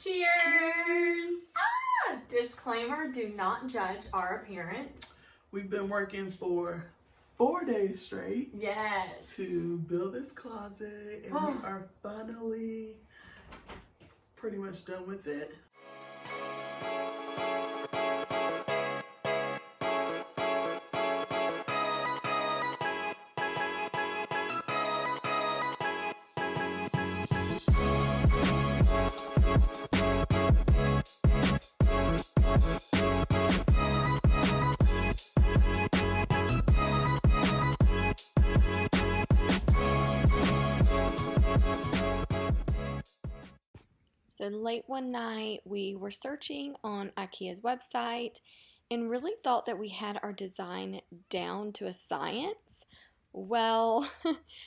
Cheers! Disclaimer, do not judge our appearance. We've been working for 4 days straight. Yes. To build this closet, and we are finally pretty much done with it. So late one night, we were searching on IKEA's website and really thought that we had our design down to a science. Well,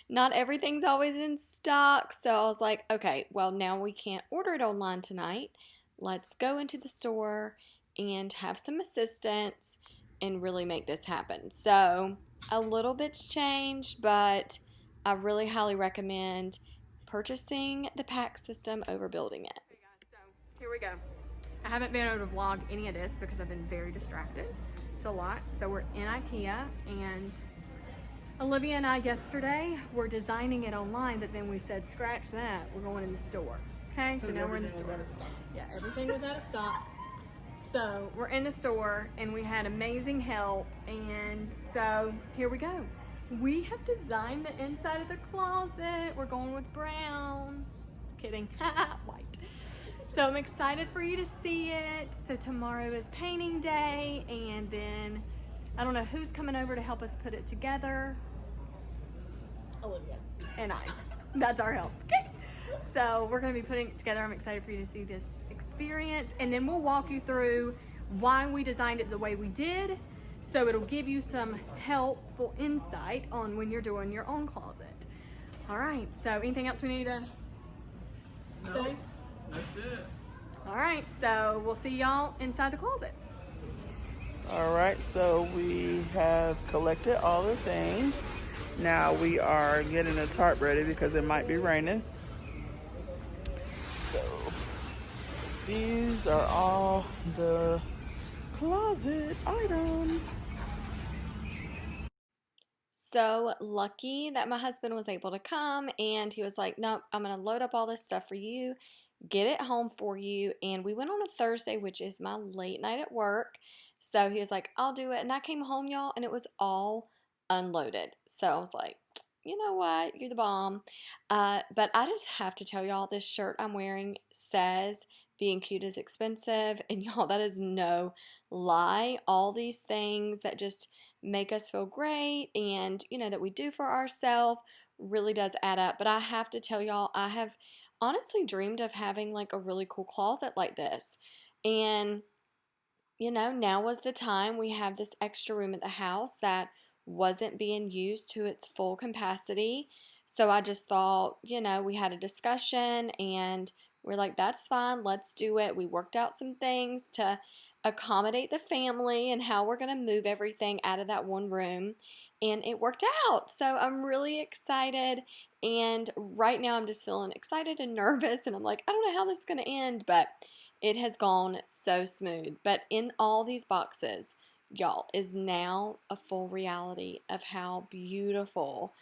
not everything's always in stock, so I was like, okay, well, now we can't order it online tonight. Let's go into the store and have some assistance and really make this happen. So a little bit's changed, but I really highly recommend purchasing the PAX system over building it. Okay guys, so here we go. I haven't been able to vlog any of this because I've been very distracted. It's a lot. So we're in IKEA, and Olivia and I yesterday were designing it online, but then we said scratch that, we're going in the store. Okay, so now we're in the store. Yeah, everything was out of stock. So we're in the store and we had amazing help, and so here we go. We have designed the inside of the closet. We're going with brown. Kidding, white. So I'm excited for you to see it. So tomorrow is painting day, and then I don't know who's coming over to help us put it together. Olivia. And I. That's our help, okay? So we're gonna be putting it together. I'm excited for you to see this experience, and then we'll walk you through why we designed it the way we did. So it'll give you some helpful insight on when you're doing your own closet. All right, so anything else we need to say? That's it. All right, so we'll see y'all inside the closet. All right, so we have collected all the things. Now we are getting the tarp ready because it might be raining. So these are all the closet items. So lucky that my husband was able to come, and he was like, nope, I'm gonna load up all this stuff for you, get it home for you. And we went on a Thursday, which is my late night at work. So he was like, I'll do it. And I came home, y'all, and it was all unloaded. So I was like, you know what, you're the bomb. But I just have to tell y'all, this shirt I'm wearing says being cute is expensive, and y'all, that is no lie. All these things that just make us feel great and, you know, that we do for ourselves really does add up. But I have to tell y'all, I have honestly dreamed of having like a really cool closet like this. And, you know, now was the time. We have this extra room at the house that wasn't being used to its full capacity. So I just thought, you know, we had a discussion and we're like, that's fine, let's do it. We worked out some things to accommodate the family and how we're going to move everything out of that one room, and it worked out. So I'm really excited, and right now I'm just feeling excited and nervous, and I'm like, I don't know how this is going to end, but it has gone so smooth. But in all these boxes, y'all, is now a full reality of how beautiful,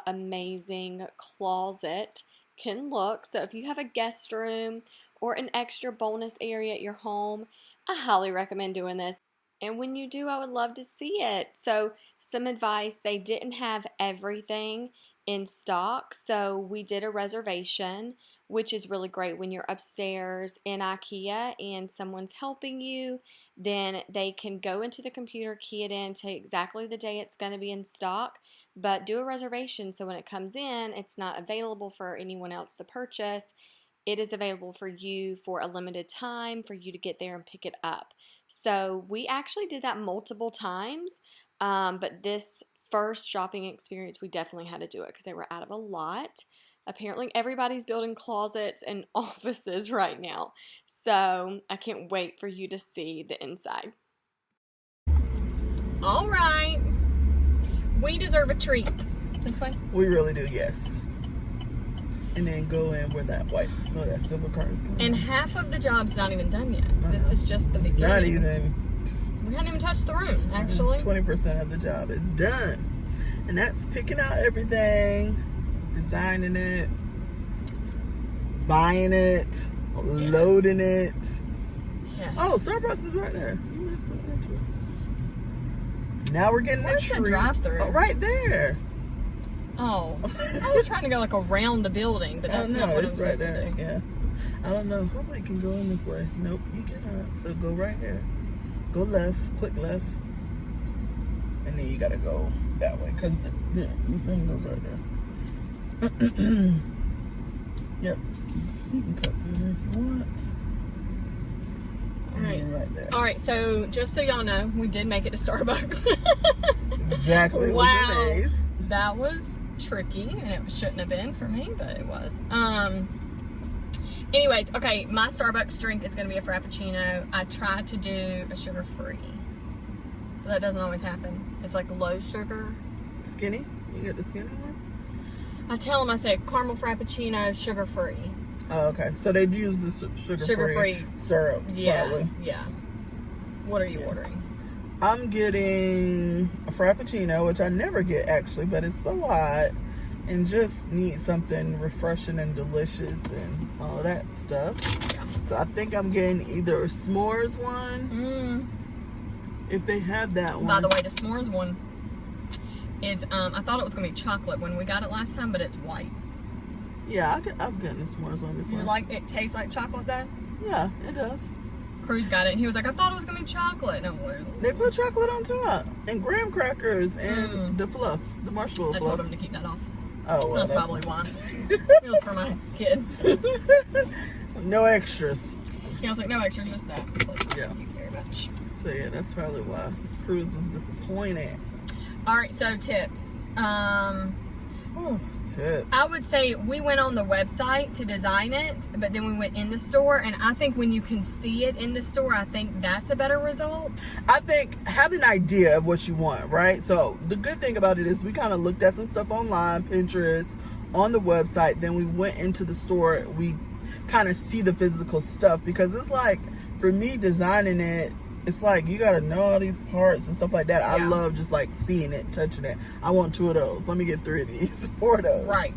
amazing closet can look. So if you have a guest room or an extra bonus area at your home, I highly recommend doing this. And when you do, I would love to see it. So some advice, they didn't have everything in stock, so we did a reservation, which is really great when you're upstairs in IKEA and someone's helping you. Then they can go into the computer, key it in, tell you exactly the day it's going to be in stock, but do a reservation so when it comes in, it's not available for anyone else to purchase. It is available for you for a limited time for you to get there and pick it up. So we actually did that multiple times, but this first shopping experience, we definitely had to do it because they were out of a lot. Apparently everybody's building closets and offices right now. So I can't wait for you to see the inside. All right, we deserve a treat. This way? We really do, yes. and then go in where that that silver car is coming. And half of the job's not even done yet. This is just the It's beginning. not even. We haven't even touched the room, actually. 20% of the job is done. And that's picking out everything, designing it, buying it, loading it. Yes. Oh, Starbucks is right there. You missed that, didn't you? Now we're getting Where's the the tree. drive-thru? Oh, right there. Oh, I was trying to go like around the building, but that's not what I'm it's right supposed there. to do. Yeah. I don't know. Hopefully it can go in this way. Nope, you cannot. So go right here. Go left, quick left. And then you gotta go that way, because the thing goes right there. Yep. You can cut through there if you want. Right there. All right, so just so y'all know, we did make it to Starbucks. Exactly. It was Wow. an ace. That was tricky, and it shouldn't have been for me, but it was. Anyways, okay, my Starbucks drink is going to be a Frappuccino. I tried to do a sugar-free, but that doesn't always happen. It's like low sugar. Skinny? You get the skinny one? I tell them, I say caramel Frappuccino, sugar-free. Oh, okay. So they'd use the sugar-free syrups, probably. Yeah. What are you ordering? I'm getting a Frappuccino, which I never get actually, but it's so hot and just need something refreshing and delicious and all of that stuff. Yeah. So I think I'm getting either a s'mores one, if they have that one. By the way, the s'mores one is, I thought it was going to be chocolate when we got it last time, but it's white. Yeah, I've gotten the s'mores one before. You like it? Tastes like chocolate though? Yeah, it does. Cruz got it, and he was like, I thought it was going to be chocolate. And I'm like, They put chocolate on top and graham crackers and the fluff, the marshmallow I fluff. told him to keep that off. Oh, well, That's probably why. It was for my kid. No extras. He was like, no extras, just that. Please. Yeah. Thank you very much. So yeah, that's probably why Cruz was disappointed. All right, so tips. Tips. I would say we went on the website to design it, but then we went in the store, and I think when you can see it in the store, I think that's a better result. I think have an idea of what you want, right? So the good thing about it is we kind of looked at some stuff online, Pinterest, on the website, then we went into the store, we kind of see the physical stuff, because it's like, for me designing it, it's like you gotta know all these parts and stuff like that. I love just like seeing it, touching it. I want 2 of those. Let me get 3 of these, 4 of those. Right.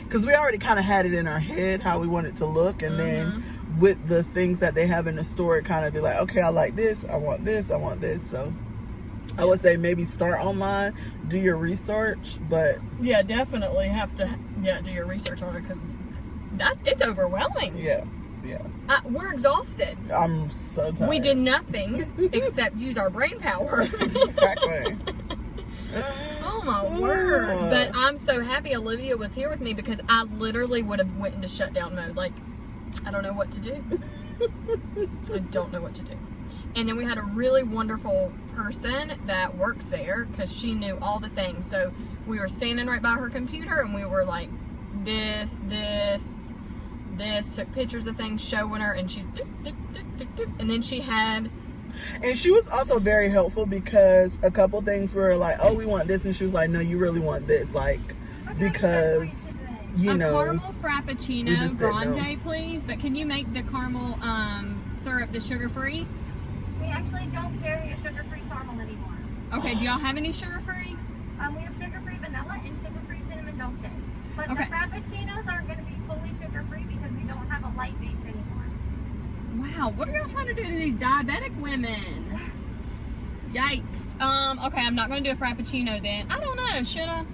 Because we already kind of had it in our head how we want it to look, and then with the things that they have in the store, it kind of be like, okay, I like this, I want this, I want this. So I would say maybe start online, do your research, but Yeah, definitely have to do your research on it, because it's overwhelming. yeah. We're exhausted. I'm so tired. We did nothing except use our brain power. Exactly. Oh my word. But I'm so happy Olivia was here with me, because I literally would have went into shutdown mode. Like, I don't know what to do. I don't know what to do. And then we had a really wonderful person that works there, because she knew all the things. So we were standing right by her computer, and we were like, this, took pictures of things, showing her, and she and then she had, and she was also very helpful, because a couple things were like, oh, we want this, and she was like, no, you really want this, like, because you know, caramel frappuccino just didn't know. grande, please. But can you make the caramel syrup the sugar-free? We actually don't carry a sugar-free caramel anymore. Okay, do y'all have any sugar-free? We have sugar-free vanilla and sugar-free cinnamon dolce. But Okay. the frappuccinos aren't going to be fully sugar-free because we don't have a light base anymore. Wow, what are y'all trying to do to these diabetic women? Yikes. Okay, I'm not going to do a frappuccino then. I don't know, should I?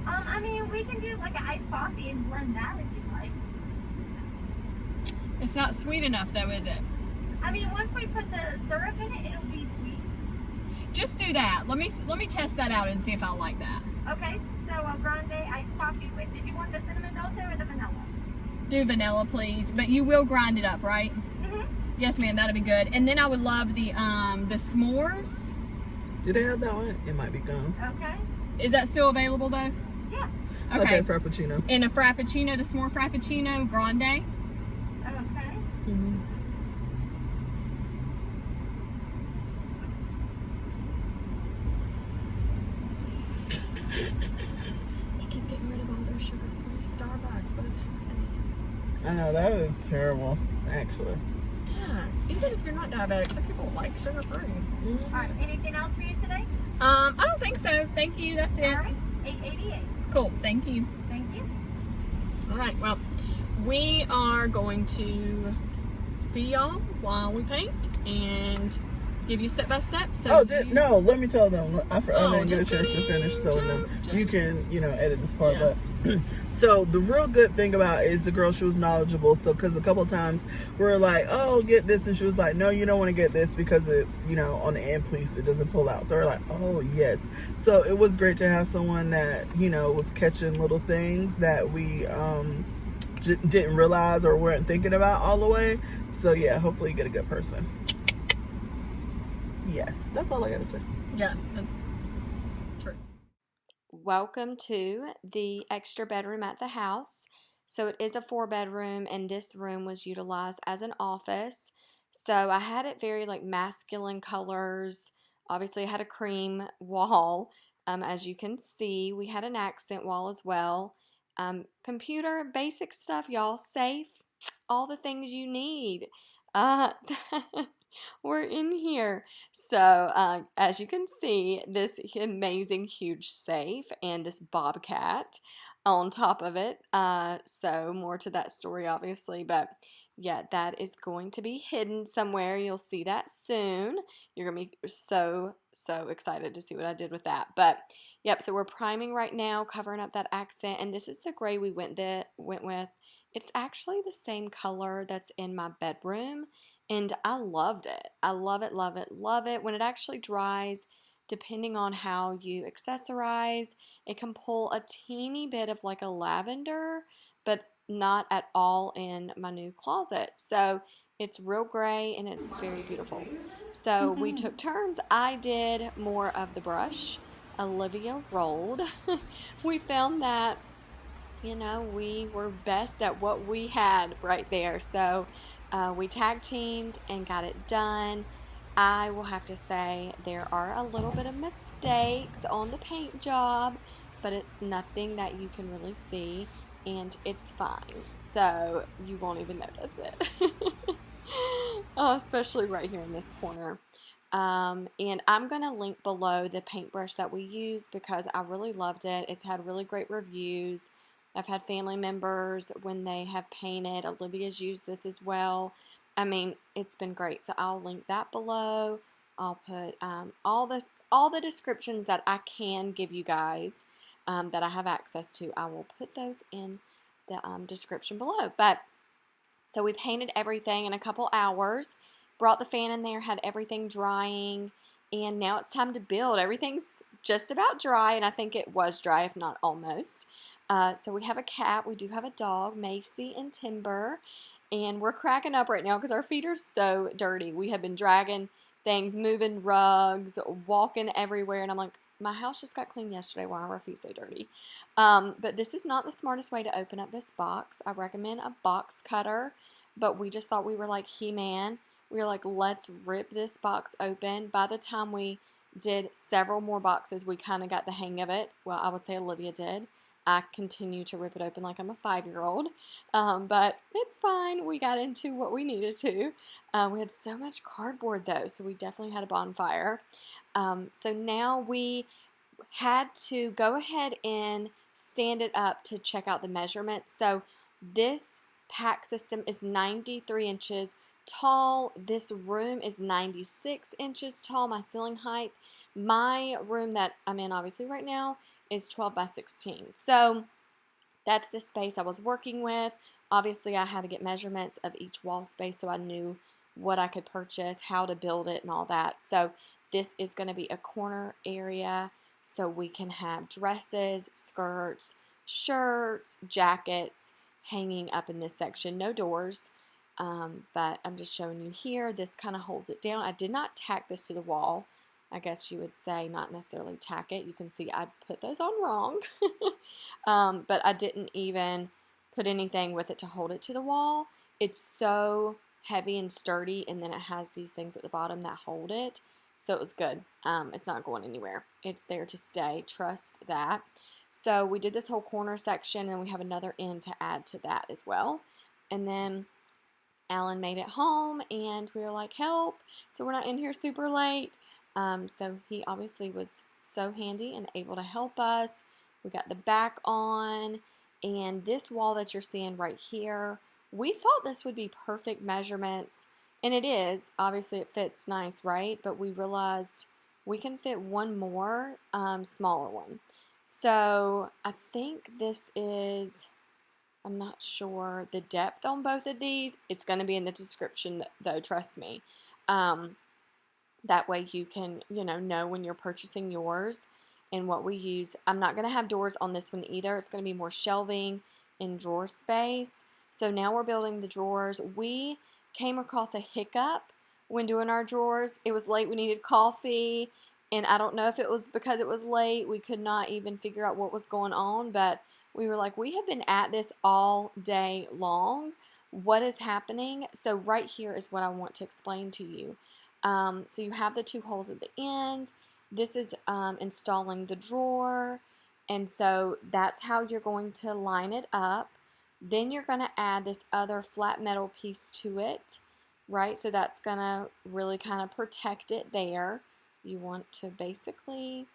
I mean, we can do like an iced coffee and blend that if you'd like. It's not sweet enough though, is it? I mean, once we put the syrup in it, it'll be sweet. Just do that. Let me test that out and see if I like that. Okay, so a grande iced coffee with, did you want the cinnamon dolce or the vanilla? Do vanilla, please. But you will grind it up, right? Mm-hmm. Yes, ma'am. That'll be good. And then I would love the s'mores. do they have that one? It might be gone. Okay. Is that still available though? Yeah. Okay. Frappuccino. And a frappuccino, the s'more frappuccino grande. Okay. They keep getting rid of all their sugar-free Starbucks, but know, that is terrible, actually. Yeah, even if you're not diabetic, some people like sugar-free. All right. Anything else for you today? I don't think so. Thank you. That's it. All right. 888. Cool. Thank you. Thank you. All right. Well, we are going to see y'all while we paint and give you step by step. So no, let me tell them. I didn't get a just chance to finish telling them. Just You can, edit this part, Yeah. but so the real good thing about it is the girl, she was knowledgeable. So, because a couple of times we were like, oh, get this, and she was like, no, you don't want to get this because it's, on the end piece, it doesn't pull out. So we're like, oh, yes. So it was great to have someone that, was catching little things that we didn't realize or weren't thinking about all the way. So yeah, hopefully you get a good person. Yes, that's all I gotta say. Yeah, that's true. Welcome to the extra bedroom at the house. So it is a 4-bedroom, and this room was utilized as an office. So I had it very like masculine colors. Obviously I had a cream wall. As you can see, we had an accent wall as well. Computer, basic stuff, y'all, safe, all the things you need. We're in here. So as you can see, this amazing huge safe and this bobcat on top of it. So more to that story, obviously, but yeah, that is going to be hidden somewhere. You'll see that soon. You're gonna be so excited to see what I did with that. But yep, so we're priming right now, covering up that accent, and this is the gray we went with. It's actually the same color that's in my bedroom, and I loved it. I love it, love it, love it. When it actually dries, depending on how you accessorize, it can pull a teeny bit of like a lavender, but not at all in my new closet. So it's real gray and it's very beautiful. So we took turns. I did more of the brush. Olivia rolled. We found that, we were best at what we had right there. So we tag teamed and got it done. I will have to say there are a little bit of mistakes on the paint job, but it's nothing that you can really see, and it's fine. So you won't even notice it. Especially right here in this corner. And I'm going to link below the paintbrush that we used because I really loved it. It's had really great reviews. I've had family members, when they have painted, Olivia's used this as well. I mean, it's been great. So I'll link that below. I'll put all the descriptions that I can give you guys that I have access to. I will put those in the description below. But so we painted everything in a couple hours. Brought the fan in there, had everything drying, and now it's time to build. Everything's just about dry, and I think it was dry, if not almost. So we have a cat, we do have a dog, Macy and Timber, and we're cracking up right now because our feet are so dirty. We have been dragging things, moving rugs, walking everywhere, and I'm like, my house just got cleaned yesterday. Why are our feet so dirty? But this is not the smartest way to open up this box. I recommend a box cutter, but we just thought we were like He-Man. We were like, let's rip this box open. By the time we did several more boxes, we kind of got the hang of it. Well, I would say Olivia did. I continue to rip it open like I'm a 5-year-old, but it's fine. We got into what we needed to. We had so much cardboard though, so we definitely had a bonfire. So now we had to go ahead and stand it up to check out the measurements. So this PAX system is 93 inches tall. This room is 96 inches tall, my ceiling height. My room that I'm in obviously right now is 12 by 16. So that's the space I was working with. Obviously I had to get measurements of each wall space so I knew what I could purchase, how to build it, and all that. So this is going to be a corner area so we can have dresses, skirts, shirts, jackets hanging up in this section. No doors, but I'm just showing you here. This kind of holds it down. I did not tack this to the wall. I guess you would say not necessarily tack it. You can see I put those on wrong. But I didn't even put anything with it to hold it to the wall. It's so heavy and sturdy, and then it has these things at the bottom that hold it. So it was good. It's not going anywhere. It's there to stay. Trust that. So we did this whole corner section, and we have another end to add to that as well. And then Alan made it home, and we were like, help, so we're not in here super late. So he obviously was so handy and able to help us. We got the back on, and this wall that you're seeing right here, we thought this would be perfect measurements, and it is. Obviously it fits nice, right? But we realized we can fit one more smaller one. So I think this is, I'm not sure the depth on both of these. It's going to be in the description though, trust me. That way you can, know when you're purchasing yours and what we use. I'm not going to have doors on this one either. It's going to be more shelving and drawer space. So now we're building the drawers. We came across a hiccup when doing our drawers. It was late. We needed coffee. And I don't know if it was because it was late. We could not even figure out what was going on. But we were like, we have been at this all day long. What is happening? So right here is what I want to explain to you. So you have the 2 holes at the end. This is installing the drawer. And so that's how you're going to line it up. Then you're going to add this other flat metal piece to it, right? So that's going to really kind of protect it there. You want to basically,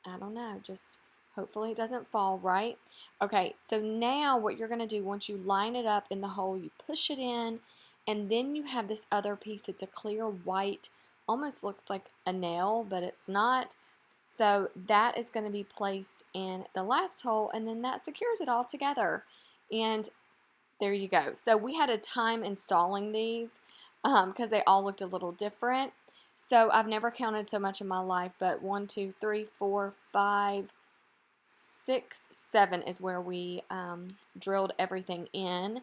I don't know, just hopefully it doesn't fall, right? Okay, so now what you're going to do, once you line it up in the hole, you push it in, and then you have this other piece. It's a clear white, almost looks like a nail, but it's not. So that is going to be placed in the last hole, and then that secures it all together. And there you go. So we had a time installing these because they all looked a little different. So I've never counted so much in my life, but 1, 2, 3, 4, 5, 6, 7 is where we drilled everything in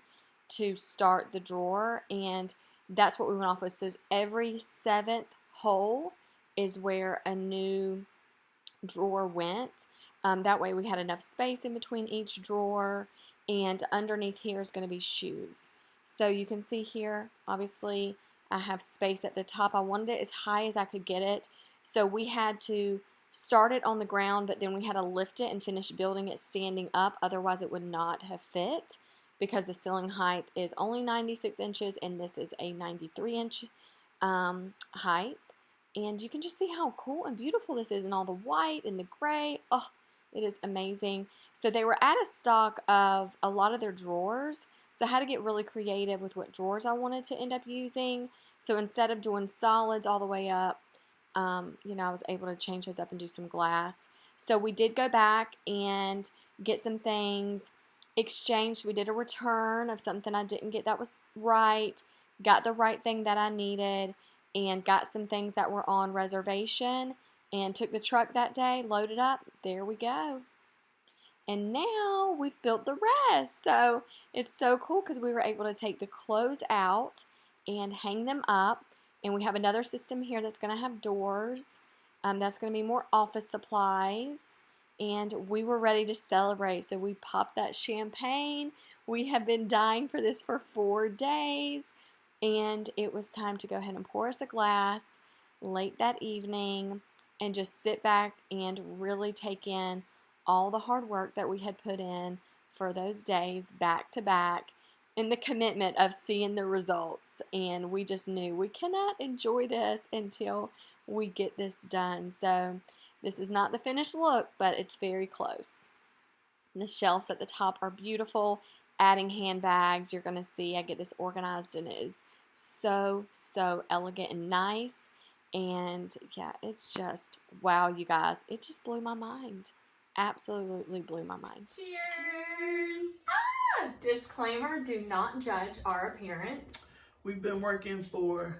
to start the drawer, and that's what we went off with. So every 7th hole is where a new drawer went. That way we had enough space in between each drawer, and underneath here is going to be shoes. So you can see here, obviously I have space at the top. I wanted it as high as I could get it, so we had to start it on the ground, but then we had to lift it and finish building it standing up. Otherwise it would not have fit, because the ceiling height is only 96 inches and this is a 93-inch height. And you can just see how cool and beautiful this is, and all the white and the gray. Oh, it is amazing. So they were out of stock of a lot of their drawers, so I had to get really creative with what drawers I wanted to end up using. So instead of doing solids all the way up, I was able to change those up and do some glass. So we did go back and get some things exchanged. We did a return of something I didn't get that was right, got the right thing that I needed, and got some things that were on reservation, and took the truck that day, loaded up. There we go. And now we've built the rest. So it's so cool because we were able to take the clothes out and hang them up. And we have another system here that's going to have doors. That's going to be more office supplies. And we were ready to celebrate. So we popped that champagne. We have been dying for this for 4 days. And it was time to go ahead and pour us a glass late that evening and just sit back and really take in all the hard work that we had put in for those days back to back, and the commitment of seeing the results. And we just knew we cannot enjoy this until we get this done. So this is not the finished look, but it's very close. And the shelves at the top are beautiful. Adding handbags, you're going to see I get this organized, and it is so elegant and nice. And yeah, it's just wow, you guys. It just blew my mind. Absolutely blew my mind. Cheers! Disclaimer, do not judge our appearance. We've been working for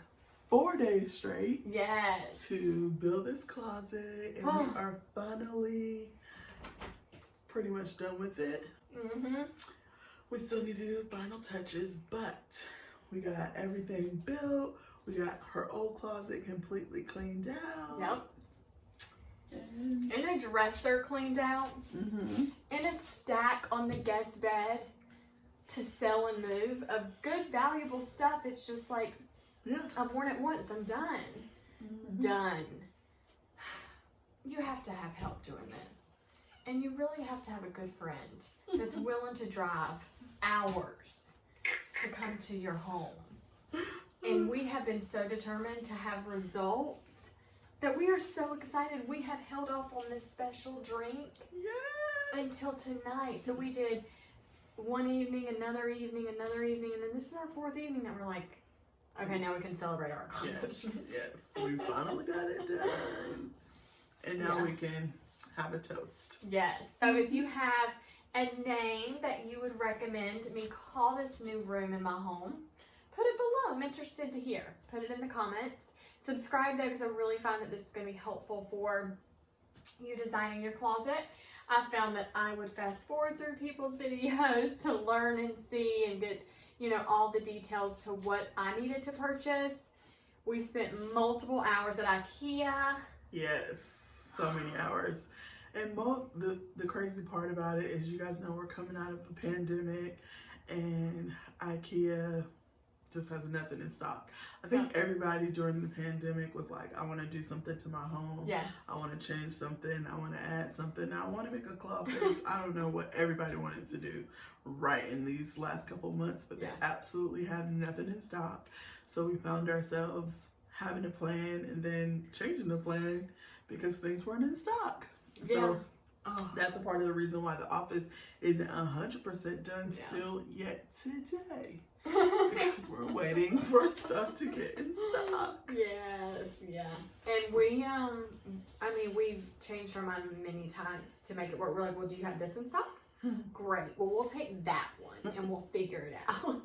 4 days straight. Yes. To build this closet, and we are finally pretty much done with it. We still need to do the final touches, but we got everything built. We got her old closet completely cleaned out. Yep. And a dresser cleaned out. And a stack on the guest bed to sell and move of good, valuable stuff. It's just like, I've worn it once, I'm done. Done. You have to have help doing this. And you really have to have a good friend that's willing to drive hours to come to your home. And we have been so determined to have results that we are so excited. We have held off on this special drink until tonight. So we did one evening, another evening, and then this is our fourth evening that we're like, okay, now we can celebrate our accomplishment. Yes, we finally got it done. And now we can have a toast. Yes. So if you have a name that you would recommend me call this new room in my home, put it below. I'm interested to hear. Put it in the comments. Subscribe though, because I really find that this is going to be helpful for you designing your closet. I found that I would fast forward through people's videos to learn and see and get, you know, all the details to what I needed to purchase. We spent multiple hours at IKEA. Yes, so many hours. And the crazy part about it is, you guys know we're coming out of a pandemic and IKEA just has nothing in stock. I think everybody during the pandemic was like, I want to do something to my home. Yes. I want to change something. I want to add something. I want to make a Cloffice. I don't know what everybody wanted to do right in these last couple months, but they absolutely had nothing in stock. So we found ourselves having a plan and then changing the plan because things weren't in stock. So that's a part of the reason why the office isn't 100% done still yet today. Because we're waiting for stuff to get in stock. Yes, and we, I mean, we've changed our mind many times to make it work. We're like, well, do you have this in stock? Great. Well, we'll take that one and we'll figure it out.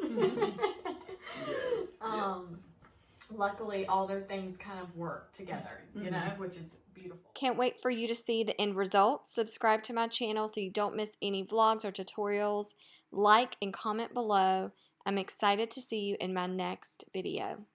Luckily, all their things kind of work together, you know, which is beautiful. Can't wait for you to see the end results. Subscribe to my channel so you don't miss any vlogs or tutorials. Like and comment below. I'm excited to see you in my next video.